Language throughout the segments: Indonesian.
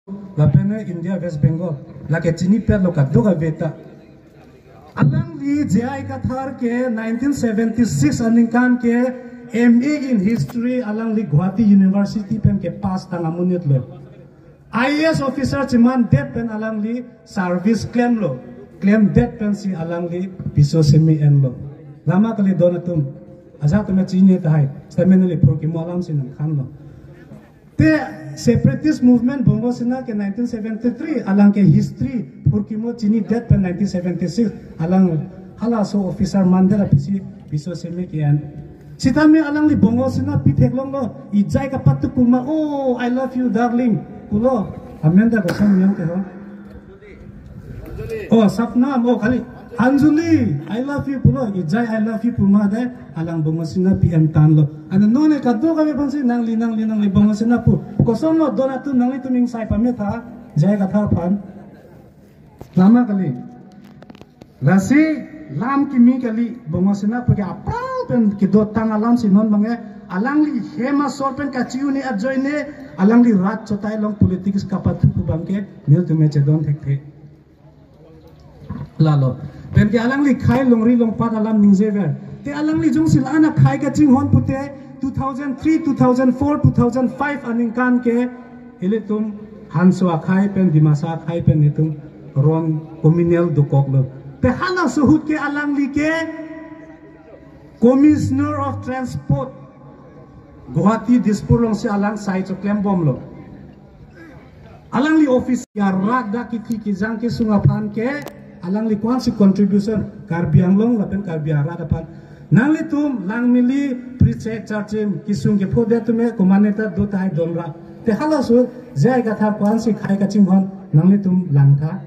lapene India West Bengal lake chini per lo kaddo ka beta alang li jai ka thar ke 1976 aningkan ke MA in history alang li Guwahati University pen ke pass tang amunit lo IAS officer chiman det pen alang li service claim lo claim det pen si alang li piso semi en lo lama kali donatum aja tume chini ta hai seminally pro ki molam sin khan lo te separatist movement bongo sina ke 1973 alang ke history purkimo chini death pen 1976 alang hala so officer mandela pisi piso semi kian sitame alang li bongo sina pi theklong lo I jai ka patu kuma oh I love you darling kulo amenda ko sam yong ke ho oh sapna mo kali Anjuli I love you pulo I jai I love you puma de alang bongo sina PM tan lo ano none kaddo ka bepansi nang linang li bongo sina pu kosong lo donatu nang li tuming sai pame tha jai ka thar pan lama kali lasi lam ki mi kali bongo sina pu ke aprang pen ki do tang alam si non bange alang li hema sorpen ka chiu ni adjoin ne alang li rat chotai long politics kapatu pu bangke mil tume che don thek thek lalo pen ke alang li khai longri long pat alam ningzever te alang li jong sil ana khai ka ching hon pute 2003 2004 2005 aning kan ke eletum hanswa khai pen dimasa khai pen netum ron communal dukok lo te hala suhut ke alang li ke commissioner of transport Guwahati Dispur long si alang sai cho claim bom lo alang li office ya rada ki jang ke sungaphan ke alang li kwan si contribution Karbi Anglong lapen Karbi Arada pan nang li tum lang mili precheck chargim kisung ke phode tume komaneta do tai donra te hala su jai ka thar kwan si khai ka chimhon nang li tum lang tha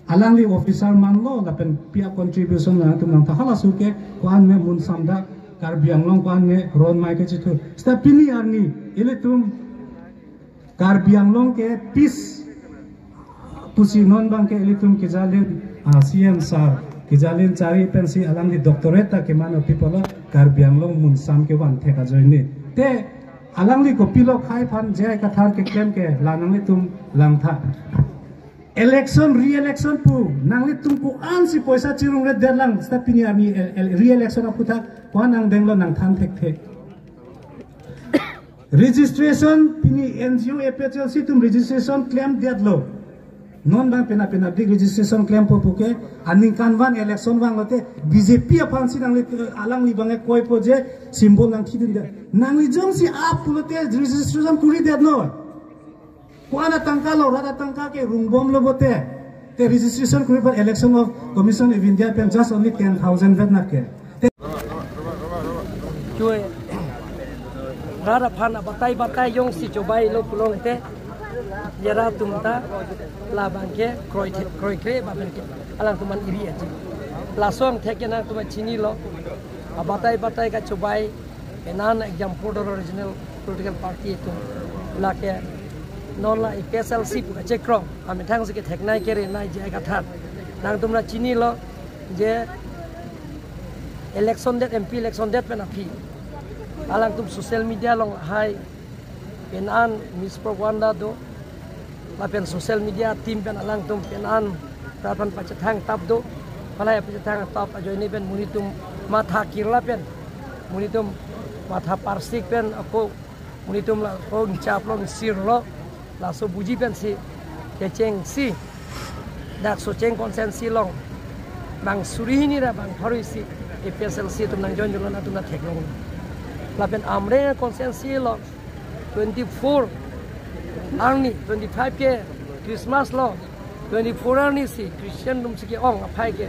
alang li officer man lo lapen pia contribution na tum nang tha hala su ke kwan me mun samda Karbi Anglong kwan me ron mai ke chitu stapini arni ile tum Karbi Anglong ke peace pusi non bang ke elitum kijalin CM sar kijalin cari pensi alang di doctorate ke mano people Karbi Anglong mun sam ke wan theka joini te alang li ko pilo khai phan jai ka thar ke claim ke lanang li tum lang tha election re-election pu nang li tum ku an si poisa chirung re derlang stapini ami re-election aputha kwan ang denglo nang than thek thek registration pini NGO APHLC tum registration claim deadlo non bang pena big registration claim po puke aning kanwan election wang lote BJP apang si nang alang li bangai koi po je simbol nang khidin de nang li jong si ap pulote registration kuri de no kuana tangka lo rada tangka ke rungbom lo bote te registration kuri par election of Commission of India pen just only 10,000 vet na ke chui rada phana batai yong si cobai lo pulong te jara tumta la bangke kroi kre ba bangke alang tuman iri aji la song thekena tuma chini lo batai ka chobai enan exam for original political party tu la ke non la PSLC pu chekro ami thang se ke theknai ke re nai je ka that nang tumra chini lo je election date MP election date pen api alang tum social media long hai enan Miss Propaganda do lapen social media team pen alang tum penan tapan pacathang tap do palai pacathang tap ajo ini pen munitum matha kirla pen munitum matha parsik pen aku munitum la ko ngchap lo sir lo la so buji pen si kecheng si dak so cheng konsensi long bang suri ni ra bang thori si PSLC tum nang jon jolona tum na theklong lapen amre konsensi lo 24 arni 25 ke Christmas lo 24 arni si Christian dum sike ong aphai ke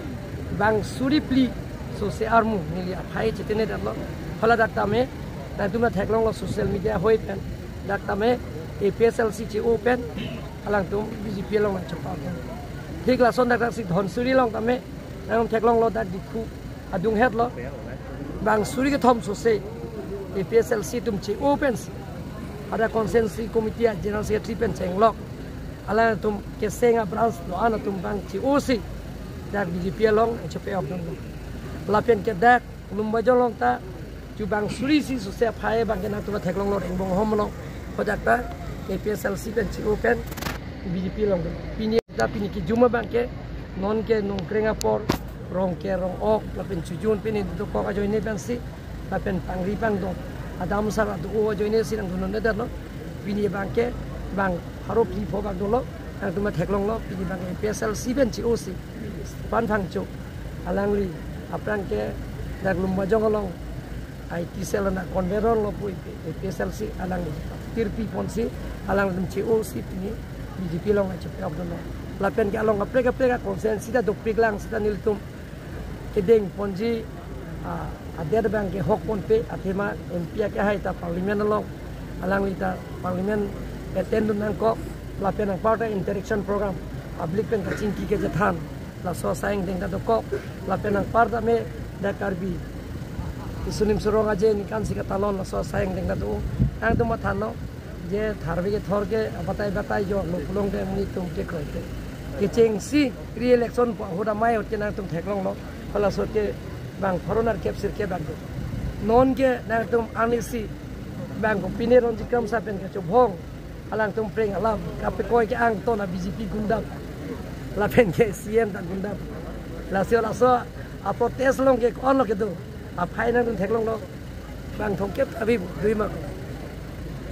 bang suri pli so se armu nili aphai chitene datlo phala daktame na tumna theklong lo social media hoi pen daktame PSLC chi open alang tum BJP long na chapa thik la son dak si dhon suri long tame nang theklong lo dak dikhu adung het lo bang suri ke thom so se PSLC tum chi open ada konsensi komite general secretary pen chenglok ala tum kesenga branch lo ana tum bang chi osi dak BJP long chepe op dong la pen ke dak lumba jolong ta chu bang suri si so se phai bang ke na tu theklong lo eng bong hom long ko dak ta APSLC pen CU pen BJP long pini tapi ni ki juma bang ke non ke nong krenga por rong ke rong ok la pen chujun pen itu ko ka join pen si la pen pangri pang dong adam sar adu o join si nang dunon der no pini bang ke bang haro pi pho bang dolo ang tuma theklong lo pini bang APSLC pen CU si pan phang chu alang li apran ke dak lumba jongolong IT cell na conveyor lo pui APSLC alang li tirpi ponsi alang dum CU si pini BJP long aja pe abdon lapen ke along apreka konsen sida dok piglang sida niltum kedeng ponji ader bang ke hok pon pe athema MP ke hai ta parliament long alang lita parliament attend nang ko lapen ang part interaction program public pen kaching ki ke jathan la so saing deng da ko lapen ang part me da karbi isunim surong aje ni kan sika talon la so saing deng da do ang tu mathano je tharbi ke thor ke batai jo lopulong de muni tum ke kroite ke cheng si re-election po hoda mai hote na tum theklong lo phala so ke bang foreigner capture ke bang non ke na tum anisi bang ko pineron jikam sa pen ke chobhong alang tum preng alam kape koi ke ang to na BJP gundam la pen ke CM ta gundam la so apo tes long ke on lo ke do a phai na tum theklong lo bang thong ke abi dui ma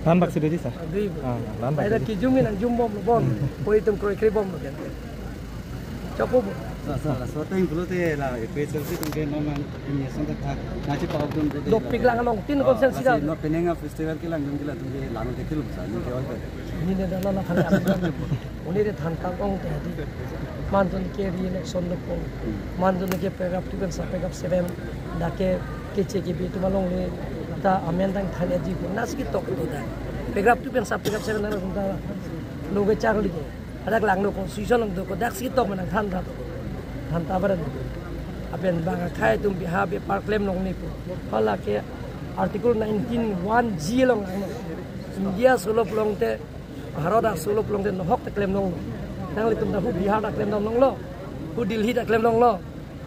Lan bak sudah disa. Lan bak. Ada kijumi nang jumbom bon. Poi tum kroi kribom lo kan. Copo bu. So teng bulu te la APSLC tum ke naman ini santa thak. Nachi pau tum te. Dok piglang long tin konsen sida. No penenga festival ke lang tum tum ke lanu te kilum sa ni ke oi. Ni ne dala na khali am. Oni re than ta ong te di. Manton ke re-election lo ko. Manton ke pegap tu kan sa pegap 7 dake keche ke bi tu malong le ta amen dang thale ji ko nas ki tok do da pegap tu pen sa pegap 7 na ko da loge charli ke adak lang no constitution ng do ko dak si tok man than ta baran apen bang khai tum biha be par claim nong ni ko hala ke article 19 1 g long India solo plong te Bharat solo plong te no hok te claim nong nang li tum da hu biha da claim nong lo hu Delhi da claim nong lo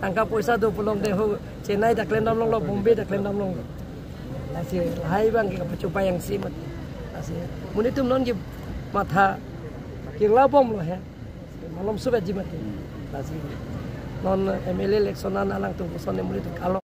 angka poisa do plong te hu Chennai da claim nong lo Bombay da claim nong lo Asih hai bang ke pacupa yang simat asih muni tum non ke matha kirla bom lo he malam subat jimat asih non MLA election alang tum kusone muni tum kalau